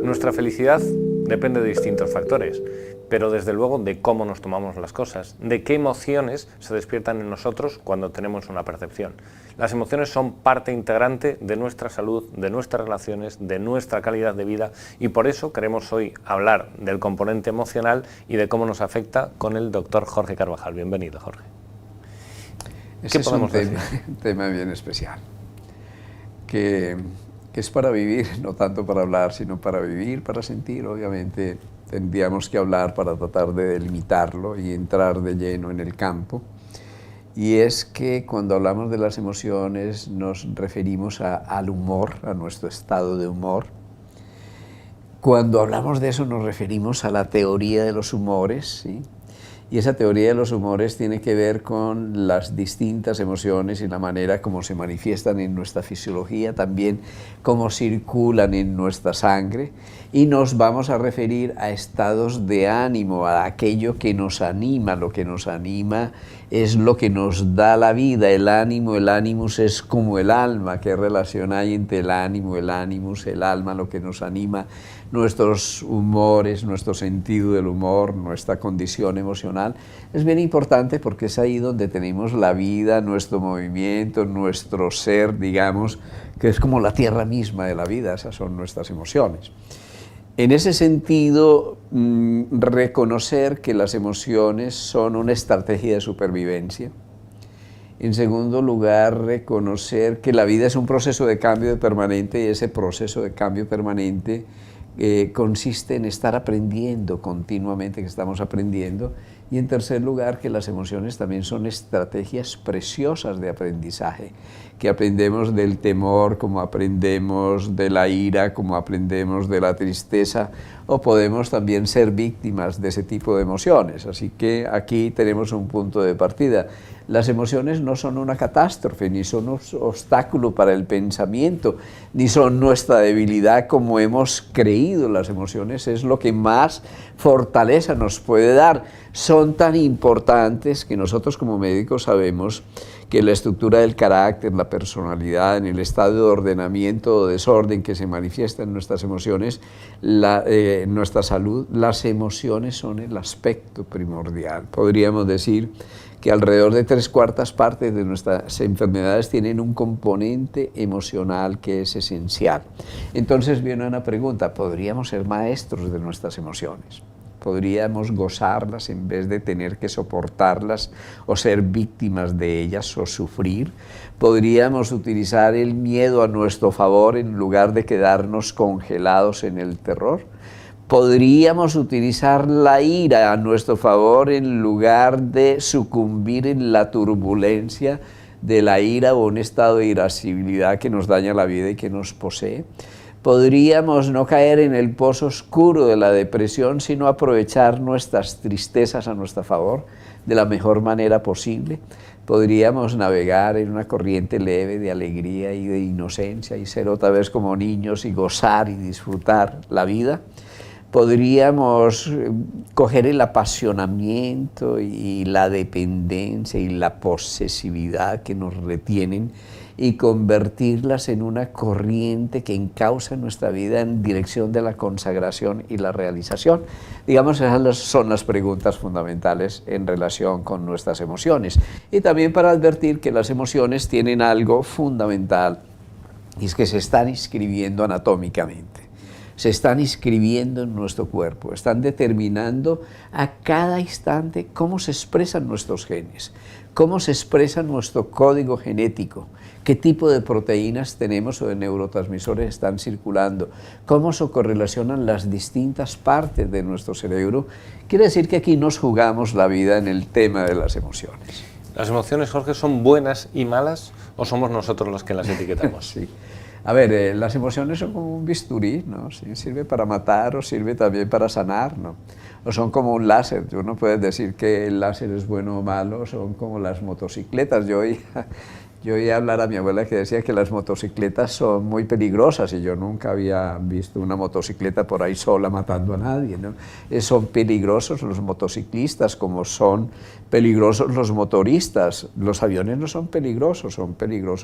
Nuestra felicidad depende de distintos factores, pero desde luego de cómo nos tomamos las cosas, de qué emociones se despiertan en nosotros cuando tenemos una percepción. Las emociones son parte integrante de nuestra salud, de nuestras relaciones, de nuestra calidad de vida, y por eso queremos hoy hablar del componente emocional y de cómo nos afecta con el doctor Jorge Carvajal. Bienvenido, Jorge. Ese es un tema bien especial, que es para vivir, no tanto para hablar, sino para vivir, para sentir. Obviamente tendríamos que hablar para tratar de delimitarlo y entrar de lleno en el campo. Y es que cuando hablamos de las emociones nos referimos al humor, a nuestro estado de humor. Cuando hablamos de eso nos referimos a la teoría de los humores, ¿sí? Y esa teoría de los humores tiene que ver con las distintas emociones y la manera como se manifiestan en nuestra fisiología, también cómo circulan en nuestra sangre, y nos vamos a referir a estados de ánimo, a aquello que nos anima. Lo que nos anima es lo que nos da la vida. El ánimo, el ánimus es como el alma. ¿Qué relación hay entre el ánimo, el ánimus, el alma? Lo que nos anima, nuestros humores, nuestro sentido del humor, nuestra condición emocional, es bien importante porque es ahí donde tenemos la vida, nuestro movimiento, nuestro ser, digamos, que es como la tierra misma de la vida. Esas son nuestras emociones. En ese sentido, reconocer que las emociones son una estrategia de supervivencia. En segundo lugar, reconocer que la vida es un proceso de cambio permanente, y ese proceso de cambio permanente consiste en estar aprendiendo continuamente, que estamos aprendiendo. Y en tercer lugar, que las emociones también son estrategias preciosas de aprendizaje, que aprendemos del temor, como aprendemos de la ira, como aprendemos de la tristeza, o podemos también ser víctimas de ese tipo de emociones. Así que aquí tenemos un punto de partida. Las emociones no son una catástrofe, ni son un obstáculo para el pensamiento, ni son nuestra debilidad como hemos creído. Las emociones es lo que más fortaleza nos puede dar. Son tan importantes que nosotros como médicos sabemos que la estructura del carácter, la personalidad, en el estado de ordenamiento o desorden que se manifiesta en nuestras emociones, nuestra salud, las emociones son el aspecto primordial. Podríamos decir que alrededor de 3/4 partes de nuestras enfermedades tienen un componente emocional que es esencial. Entonces viene una pregunta: ¿podríamos ser maestros de nuestras emociones? ¿Podríamos gozarlas en vez de tener que soportarlas o ser víctimas de ellas o sufrir? ¿Podríamos utilizar el miedo a nuestro favor en lugar de quedarnos congelados en el terror? ¿Podríamos utilizar la ira a nuestro favor en lugar de sucumbir en la turbulencia de la ira o un estado de irascibilidad que nos daña la vida y que nos posee? ¿Podríamos no caer en el pozo oscuro de la depresión, sino aprovechar nuestras tristezas a nuestro favor de la mejor manera posible? ¿Podríamos navegar en una corriente leve de alegría y de inocencia y ser otra vez como niños y gozar y disfrutar la vida? ¿Podríamos coger el apasionamiento y la dependencia y la posesividad que nos retienen y convertirlas en una corriente que encausa nuestra vida en dirección de la consagración y la realización? Digamos, esas son las preguntas fundamentales en relación con nuestras emociones. Y también para advertir que las emociones tienen algo fundamental, y es que se están inscribiendo anatómicamente. Se están inscribiendo en nuestro cuerpo, están determinando a cada instante cómo se expresan nuestros genes, cómo se expresa nuestro código genético, qué tipo de proteínas tenemos o de neurotransmisores están circulando, cómo se correlacionan las distintas partes de nuestro cerebro. Quiere decir que aquí nos jugamos la vida en el tema de las emociones. ¿Las emociones, Jorge, son buenas y malas o somos nosotros los que las etiquetamos? Sí. A ver, las emociones son como un bisturí, ¿no? Sí, sirve para matar o sirve también para sanar, ¿no? O son como un láser. Tú no puedes decir que el láser es bueno o malo, son como las motocicletas. Yo Yo oía hablar a mi abuela que decía que las motocicletas son muy peligrosas y yo nunca había visto una motocicleta por ahí sola matando a nadie, ¿no? Son peligrosos los motociclistas como son peligrosos los motoristas. Los aviones no son peligrosos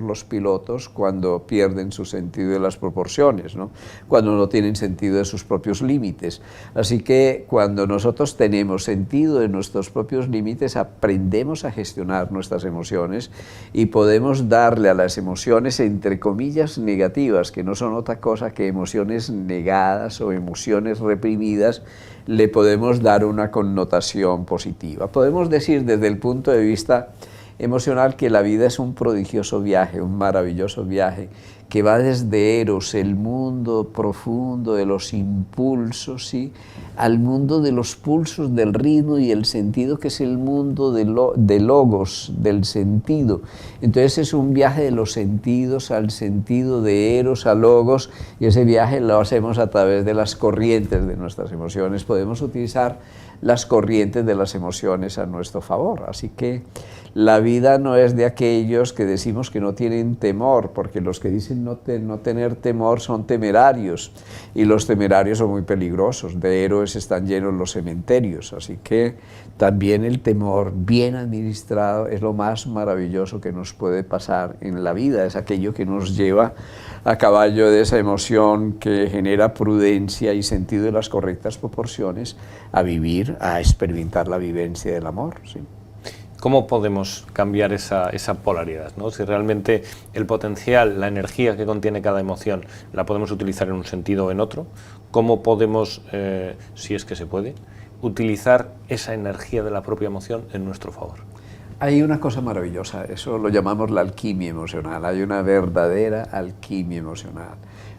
los pilotos cuando pierden su sentido de las proporciones, ¿no? Cuando no tienen sentido de sus propios límites. Así que cuando nosotros tenemos sentido de nuestros propios límites, aprendemos a gestionar nuestras emociones y podemos darle a las emociones, entre comillas, negativas, que no son otra cosa que emociones negadas o emociones reprimidas, le podemos dar una connotación positiva. Podemos decir desde el punto de vista emocional que la vida es un prodigioso viaje, un maravilloso viaje, que va desde Eros, el mundo profundo de los impulsos, ¿sí?, al mundo de los pulsos, del ritmo y el sentido, que es el mundo de logos, del sentido. Entonces es un viaje de los sentidos al sentido, de Eros a logos, y ese viaje lo hacemos a través de las corrientes de nuestras emociones. Podemos utilizar las corrientes de las emociones a nuestro favor. Así que la vida no es de aquellos que decimos que no tienen temor, porque los que dicen no tener temor son temerarios, y los temerarios son muy peligrosos. De héroes están llenos los cementerios. Así que también el temor bien administrado es lo más maravilloso que nos puede pasar en la vida. Es aquello que nos lleva a caballo de esa emoción que genera prudencia y sentido de las correctas proporciones, a vivir, a experimentar la vivencia del amor, ¿sí? ¿Cómo podemos cambiar esa polaridad, ¿no? Si realmente el potencial, la energía que contiene cada emoción, la podemos utilizar en un sentido o en otro, ¿cómo podemos, si es que se puede, utilizar esa energía de la propia emoción en nuestro favor? Hay una cosa maravillosa, eso lo llamamos la alquimia emocional. Hay una verdadera alquimia emocional.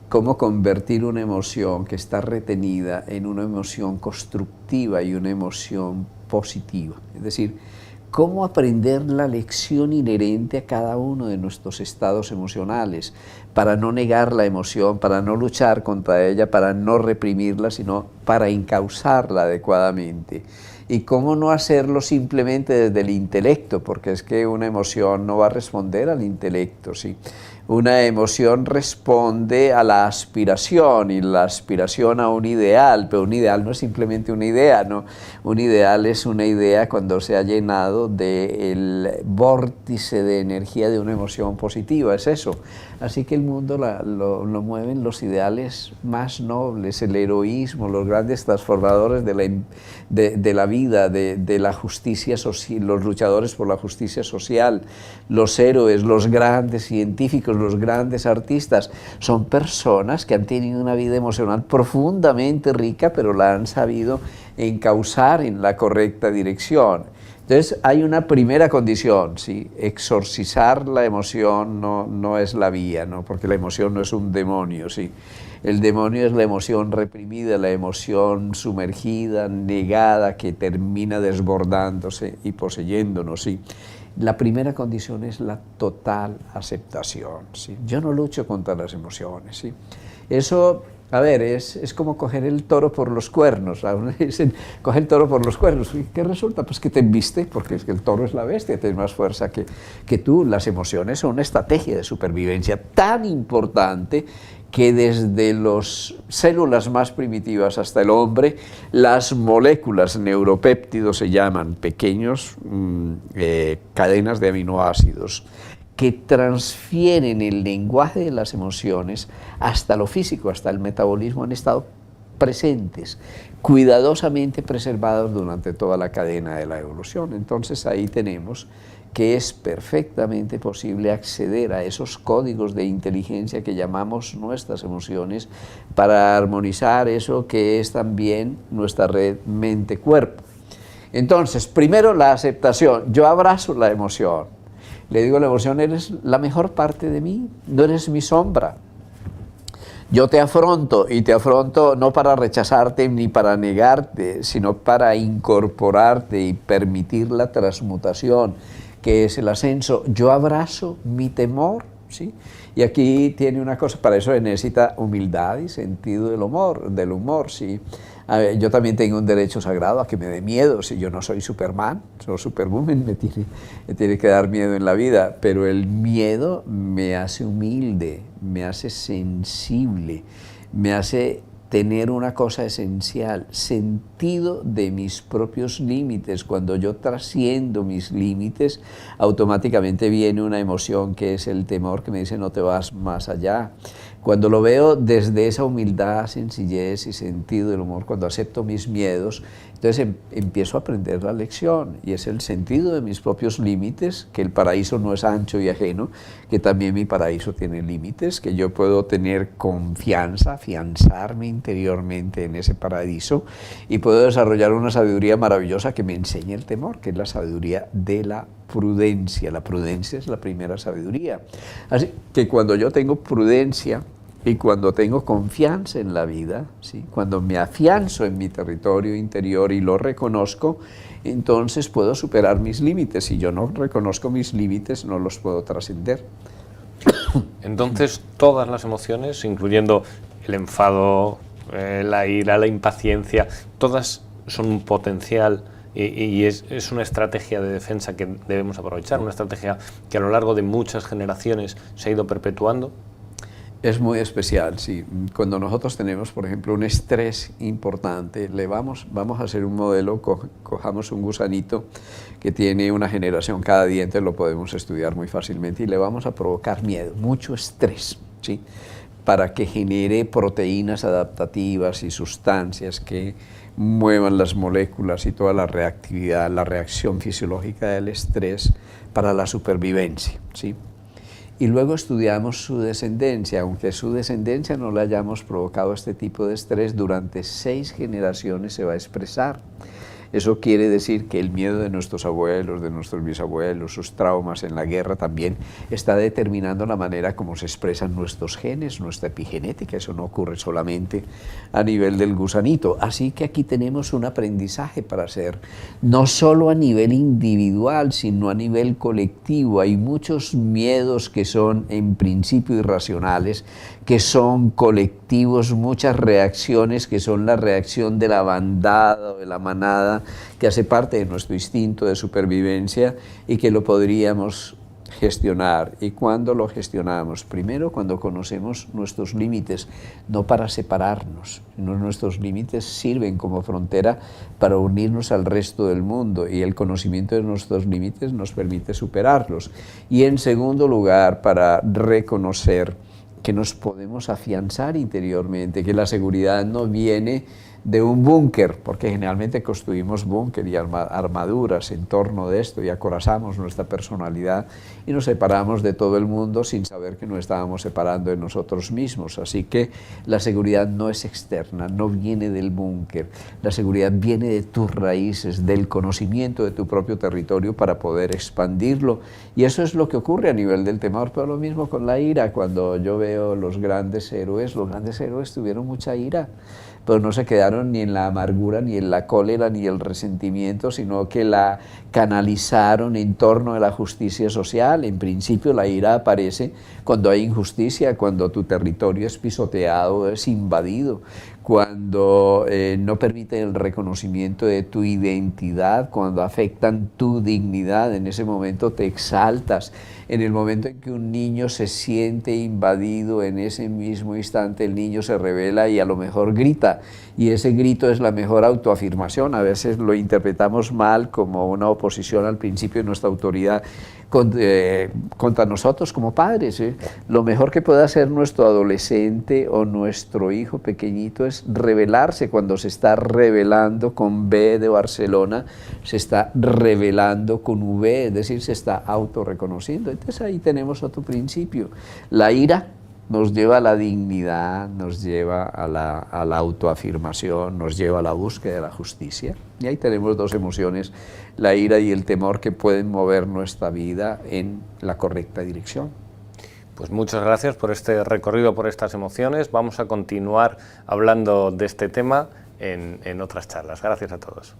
Cómo convertir una emoción que está retenida en una emoción constructiva y una emoción positiva. Es decir, cómo aprender la lección inherente a cada uno de nuestros estados emocionales, para no negar la emoción, para no luchar contra ella, para no reprimirla, sino para encauzarla adecuadamente. Y cómo no hacerlo simplemente desde el intelecto, porque es que una emoción no va a responder al intelecto, ¿sí? Una emoción responde a la aspiración, y la aspiración a un ideal, pero un ideal no es simplemente una idea, ¿no? Un ideal es una idea cuando se ha llenado del vórtice de energía de una emoción positiva, es eso. Así que el mundo lo mueven los ideales más nobles, el heroísmo, los grandes transformadores de la vida, de la justicia social, los luchadores por la justicia social, los héroes, los grandes científicos, los grandes artistas, son personas que han tenido una vida emocional profundamente rica, pero la han sabido encauzar en la correcta dirección. Entonces hay una primera condición, ¿sí? Exorcizar la emoción no es la vía, ¿no? Porque la emoción no es un demonio, ¿sí? El demonio es la emoción reprimida, la emoción sumergida, negada, que termina desbordándose y poseyéndonos, ¿sí? La primera condición es la total aceptación, ¿sí? Yo no lucho contra las emociones, ¿sí? Eso, a ver, es como coger el toro por los cuernos. A uno dicen, coge el toro por los cuernos. ¿Y qué resulta? Pues que te embiste, porque es que el toro es la bestia, tiene más fuerza que tú. Las emociones son una estrategia de supervivencia tan importante que desde las células más primitivas hasta el hombre, las moléculas, neuropéptidos se llaman, pequeños cadenas de aminoácidos, que transfieren el lenguaje de las emociones hasta lo físico, hasta el metabolismo, han estado presentes, cuidadosamente preservados durante toda la cadena de la evolución. Entonces ahí tenemos que es perfectamente posible acceder a esos códigos de inteligencia que llamamos nuestras emociones, para armonizar eso que es también nuestra red mente-cuerpo. Entonces, primero la aceptación. Yo abrazo la emoción. Le digo a la emoción, eres la mejor parte de mí, no eres mi sombra. Yo te afronto, y te afronto no para rechazarte ni para negarte, sino para incorporarte y permitir la transmutación, que es el ascenso. Yo abrazo mi temor, ¿sí? Y aquí tiene una cosa, para eso necesita humildad y sentido del humor, ¿sí? A ver, yo también tengo un derecho sagrado a que me dé miedo. Si yo no soy Superman, soy Superwoman, me tiene que dar miedo en la vida, pero el miedo me hace humilde, me hace sensible, me hace tener una cosa esencial, sentido de mis propios límites. Cuando yo trasciendo mis límites, automáticamente viene una emoción que es el temor, que me dice no te vas más allá. Cuando lo veo desde esa humildad, sencillez y sentido del humor, cuando acepto mis miedos, entonces empiezo a aprender la lección, y es el sentido de mis propios límites, que el paraíso no es ancho y ajeno, que también mi paraíso tiene límites, que yo puedo tener confianza, afianzarme interiormente en ese paraíso, y puedo desarrollar una sabiduría maravillosa que me enseñe el temor, que es la sabiduría de la prudencia. La prudencia es la primera sabiduría. Así que cuando yo tengo prudencia, y cuando tengo confianza en la vida, ¿sí? Cuando me afianzo en mi territorio interior y lo reconozco, entonces puedo superar mis límites. Si yo no reconozco mis límites, no los puedo trascender. Entonces, todas las emociones, incluyendo el enfado, la ira, la impaciencia, todas son un potencial y es una estrategia de defensa que debemos aprovechar, una estrategia que a lo largo de muchas generaciones se ha ido perpetuando. Es muy especial, sí. Cuando nosotros tenemos, por ejemplo, un estrés importante, vamos a hacer un modelo, cojamos un gusanito que tiene una generación cada diente, lo podemos estudiar muy fácilmente, y le vamos a provocar miedo, mucho estrés, ¿sí? Para que genere proteínas adaptativas y sustancias que muevan las moléculas y toda la reactividad, la reacción fisiológica del estrés para la supervivencia, ¿sí? Y luego estudiamos su descendencia, aunque su descendencia no le hayamos provocado este tipo de estrés, durante 6 generaciones se va a expresar. Eso quiere decir que el miedo de nuestros abuelos, de nuestros bisabuelos, sus traumas en la guerra también está determinando la manera como se expresan nuestros genes, nuestra epigenética. Eso no ocurre solamente a nivel del gusanito. Así que aquí tenemos un aprendizaje para hacer, no solo a nivel individual, sino a nivel colectivo. Hay muchos miedos que son en principio irracionales, que son colectivos, muchas reacciones que son la reacción de la bandada o de la manada, que hace parte de nuestro instinto de supervivencia y que lo podríamos gestionar. ¿Y cuándo lo gestionamos? Primero, cuando conocemos nuestros límites, no para separarnos, sino nuestros límites sirven como frontera para unirnos al resto del mundo, y el conocimiento de nuestros límites nos permite superarlos. Y en segundo lugar, para reconocer que nos podemos afianzar interiormente, que la seguridad no viene de un búnker, porque generalmente construimos búnker y armaduras en torno de esto y acorazamos nuestra personalidad y nos separamos de todo el mundo sin saber que nos estábamos separando de nosotros mismos. Así que la seguridad no es externa, no viene del búnker. La seguridad viene de tus raíces, del conocimiento de tu propio territorio para poder expandirlo. Y eso es lo que ocurre a nivel del temor, pero lo mismo con la ira. Cuando yo veo los grandes héroes tuvieron mucha ira, pero no se quedaron ni en la amargura, ni en la cólera, ni el resentimiento, sino que la canalizaron en torno de la justicia social. En principio la ira aparece cuando hay injusticia, cuando tu territorio es pisoteado, es invadido, cuando no permiten el reconocimiento de tu identidad, cuando afectan tu dignidad. En ese momento te exaltas. En el momento en que un niño se siente invadido, en ese mismo instante el niño se revela y a lo mejor grita, y ese grito es la mejor autoafirmación. A veces lo interpretamos mal como una oposición al principio de nuestra autoridad contra nosotros como padres. Lo mejor que puede hacer nuestro adolescente o nuestro hijo pequeñito es revelarse. Cuando se está revelando con B de Barcelona, se está revelando con V, es decir, se está autorreconociendo. Entonces ahí tenemos otro principio. La ira nos lleva a la dignidad, nos lleva a la autoafirmación, nos lleva a la búsqueda de la justicia. Y ahí tenemos dos emociones, la ira y el temor, que pueden mover nuestra vida en la correcta dirección. Pues muchas gracias por este recorrido por estas emociones. Vamos a continuar hablando de este tema en otras charlas. Gracias a todos.